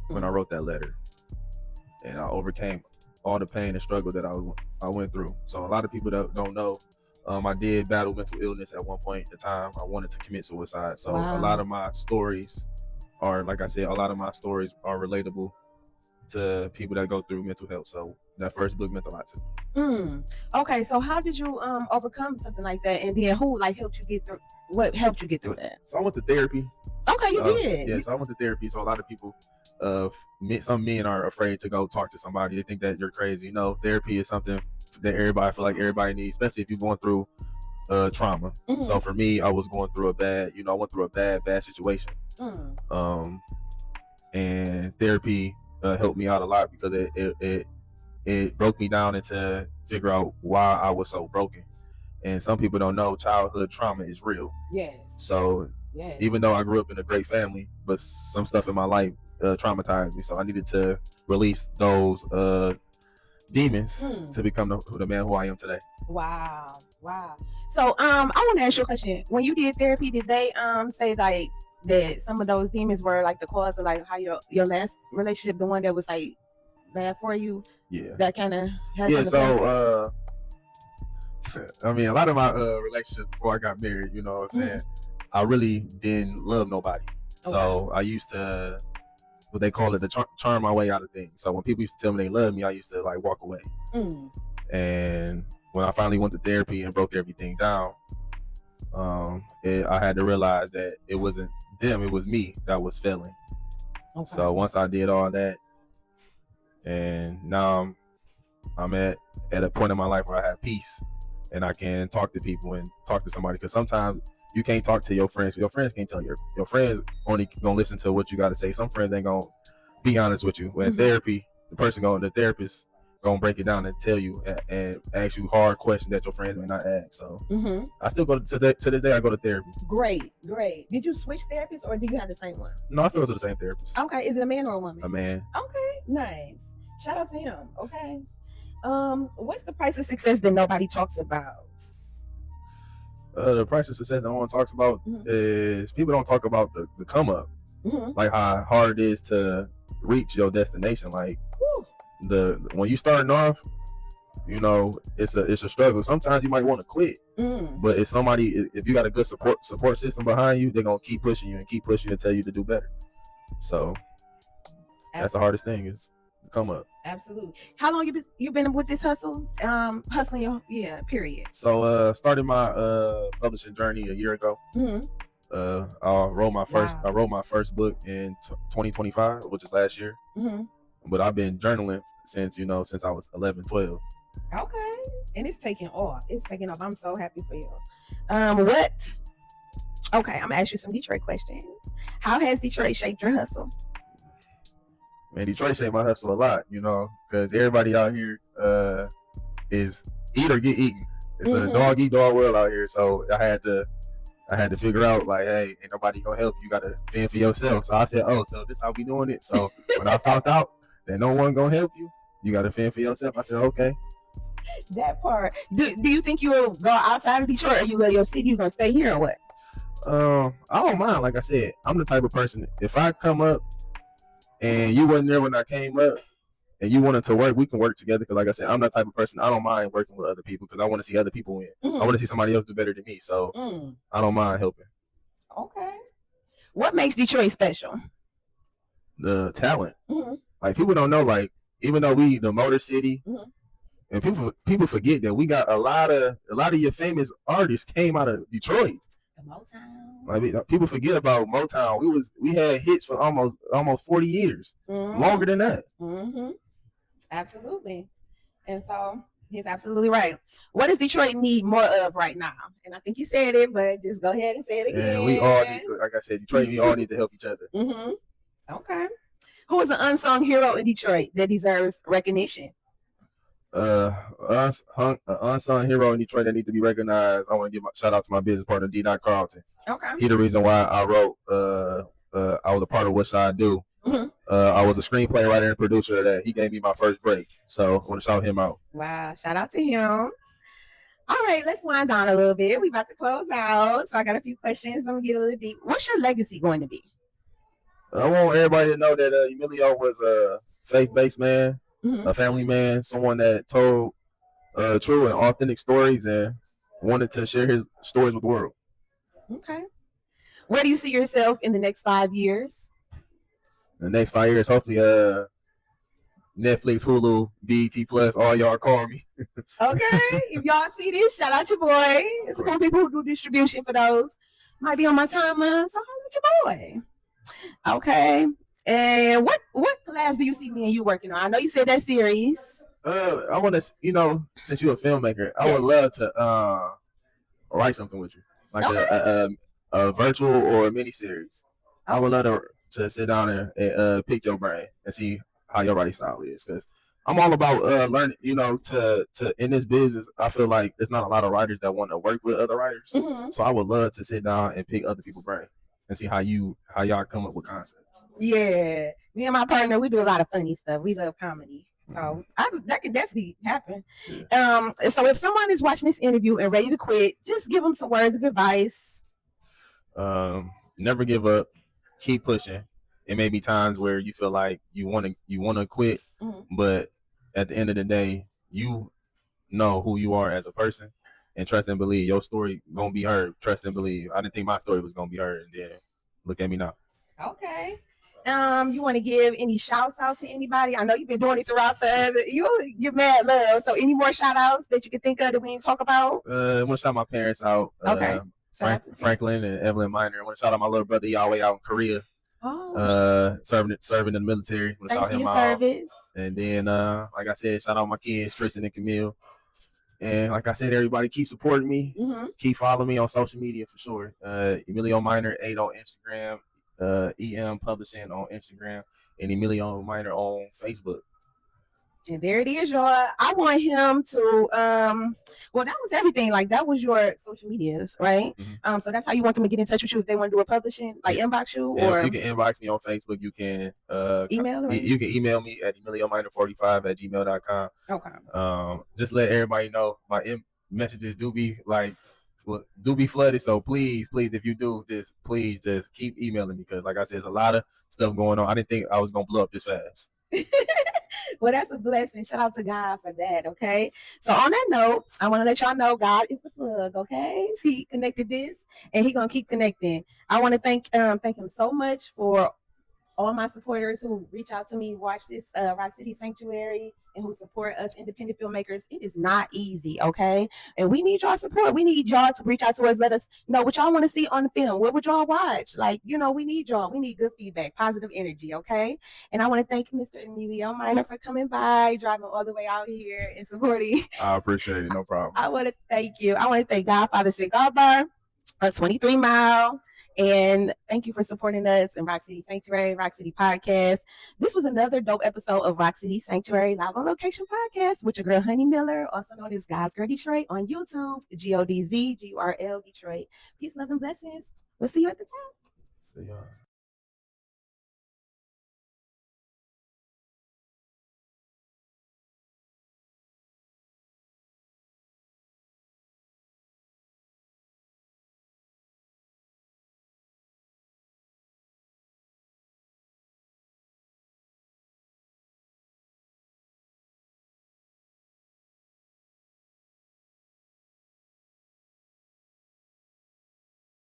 when I wrote that letter, and I overcame all the pain and struggle that I went through. So a lot of people that don't know, I did battle mental illness at one point in time. I wanted to commit suicide. So a lot of my stories are, like I said, a lot of my stories are relatable to people that go through mental health. So that first book meant a lot to me. Okay, so how did you overcome something like that, and then who helped you get through? What helped you get through that? So I went to therapy. Okay, you did. Yeah, so I went to therapy. So a lot of people, some men are afraid to go talk to somebody. They think that you're crazy. Therapy is something that everybody needs, especially if you're going through trauma. So for me, I was going through I went through a bad situation. And therapy helped me out a lot because it broke me down into figure out why I was so broken. And some people don't know childhood trauma is real. Yes. So even though I grew up in a great family, but some stuff in my life traumatized me. So I needed to release those demons to become the man who I am today. Wow. So I want to ask you a question. When you did therapy, did they say like that some of those demons were like the cause of like how your last relationship, the one that was like bad for you? Yeah. That kind of so I mean, a lot of my relationships before I got married, you know what I'm saying, I really didn't love nobody. Okay. So I used to, what they call it, the charm my way out of things. So when people used to tell me they loved me, I used to like walk away. And when I finally went to therapy and broke everything down, I had to realize that it wasn't them, it was me that was failing. Okay. So once I did all that, and now I'm at a point in my life where I have peace and I can talk to people and talk to somebody, because sometimes you can't talk to your friends. Your friends can't tell you. Your friends only gonna listen to what you got to say. Some friends ain't gonna be honest with you. When therapy, the therapist gonna break it down and tell you and ask you hard questions that your friends may not ask. So I still go to this day. I go to therapy. Great. Did you switch therapists or do you have the same one? No, I still go to the same therapist. Okay, is it a man or a woman? A man. Okay, nice. Shout out to him. Okay. What's the price of success that nobody talks about? The price of success that no one talks about is people don't talk about the come up, like how hard it is to reach your destination. Like when you starting off, you know, it's a struggle. Sometimes you might want to quit, but if you got a good support system behind you, they're gonna keep pushing you and tell you to do better. So that's the hardest thing is to come up. Absolutely. How long you been with this hustle? Hustling period. So started my publishing journey a year ago. I wrote my first book in 2025, which is last year. But I've been journaling since I was 11, 12. Okay. And it's taking off. I'm so happy for you. What? Okay, I'm gonna ask you some Detroit questions. How has Detroit shaped your hustle? Man, Detroit shaped my hustle a lot, because everybody out here is eat or get eaten. It's a dog eat dog world out here. So I had to figure out, like, hey, ain't nobody gonna help you. You gotta fend for yourself. So I said, so this how we doing it. So when I found out that no one gonna help you, you gotta fend for yourself, I said, okay. That part. Do you think you will go outside of Detroit, or you love your city? You gonna stay here or what? I don't mind. Like I said, I'm the type of person, if I come up and you wasn't there when I came up and you wanted to work, we can work together. Because like I said, I'm that type of person. I don't mind working with other people because I want to see other people win. I want to see somebody else do better than me. So I don't mind helping. Okay. What makes Detroit special? The talent. Like, people don't know, like, even though we the Motor City, and people forget that we got a lot of your famous artists came out of Detroit. The Motown. Like, people forget about Motown. We had hits for almost 40 years, longer than that. Absolutely. And so he's absolutely right. What does Detroit need more of right now? And I think you said it, but just go ahead and say it again. Yeah, we all need, like I said, Detroit, we all need to help each other. Okay. Who is an unsung hero in Detroit that deserves recognition? Unsung hero in Detroit that needs to be recognized. I want to give a shout out to my business partner, D. Carlton. Okay. He the reason why I wrote. I was a part of What Should I Do. I was a screenplay writer and producer of that. He gave me my first break, so I want to shout him out. Wow, shout out to him. All right, let's wind down a little bit. We about to close out, so I got a few questions. I'm gonna get a little deep. What's your legacy going to be? I want everybody to know that Emilio was a faith-based man, Mm-hmm. a family man, someone that told true and authentic stories and wanted to share his stories with the world. Okay. Where do you see yourself in the next 5 years? The next 5 years, hopefully, Netflix, Hulu, BET Plus, all y'all call me. Okay. If y'all see this, shout out your boy. There's a couple people who do distribution for those. Might be on my timeline, so holla at your boy. Okay. And what collabs do you see me and you working on? I know you said that series. I want to, since you're a filmmaker, I would love to write something with you, like a virtual or a mini series. I would love to sit down and pick your brain and see how your writing style is, because I'm all about learning. To in this business, I feel like there's not a lot of writers that want to work with other writers. Mm-hmm. So I would love to sit down and pick other people's brain and see how y'all come up with concepts. Yeah, me and my partner, we do a lot of funny stuff. We love comedy. So that can definitely happen. Yeah. So if someone is watching this interview and ready to quit, just give them some words of advice. Never give up. Keep pushing. It may be times where you feel like you want to quit, but at the end of the day, you know who you are as a person, and trust and believe your story gonna be heard. Trust and believe. I didn't think my story was gonna be heard, and then look at me now. Okay. You want to give any shouts out to anybody? I know you've been doing it throughout you give mad love. So any more shout outs that you can think of that we didn't talk about? I want to shout my parents out. Okay. Franklin and Evelyn Minor. I want to shout out my little brother Yahweh out in Korea. Serving in the military. I want to shout him out. Service. And then like I said, shout out my kids, Tristan and Camille. And like I said, everybody keep supporting me. Mm-hmm. Keep following me on social media for sure. Emilio Minor 8 on Instagram. EM Publishing on Instagram, and Emilio Minor on Facebook. And there it is, y'all. I want him to well, that was everything. Like, that was your social medias, right? Mm-hmm. So that's how you want them to get in touch with you if they want to do a publishing, like inbox you, or you can inbox me on Facebook. You can email. You can email me at emiliominor45@gmail.com. Okay. Just let everybody know my messages do be flooded. So please, if you do this, please just keep emailing me, because like I said, there's a lot of stuff going on. I didn't think I was gonna blow up this fast. Well, that's a blessing. Shout out to God for that. Okay. So on that note, I want to let y'all know God is the plug. Okay. He connected this, and He's gonna keep connecting. I want to thank Him so much for all my supporters who reach out to me, watch this Rock City Sanctuary, and who support us independent filmmakers. It is not easy, okay? And we need y'all support. We need y'all to reach out to us. Let us know what y'all want to see on the film. What would y'all watch? Like, we need y'all. We need good feedback, positive energy, okay? And I want to thank Mr. Emilio Minor for coming by, driving all the way out here and supporting. I appreciate it. No problem. I want to thank you. I want to thank Godfather Cigar Bar on 23 Mile. And thank you for supporting us in Rock City Sanctuary, Rock City Podcast. This was another dope episode of Rock City Sanctuary Live on Location Podcast with your girl, Honey Miller, also known as God's Girl Detroit on YouTube, GODZGURL Detroit. Peace, love, and blessings. We'll see you at the top. See y'all.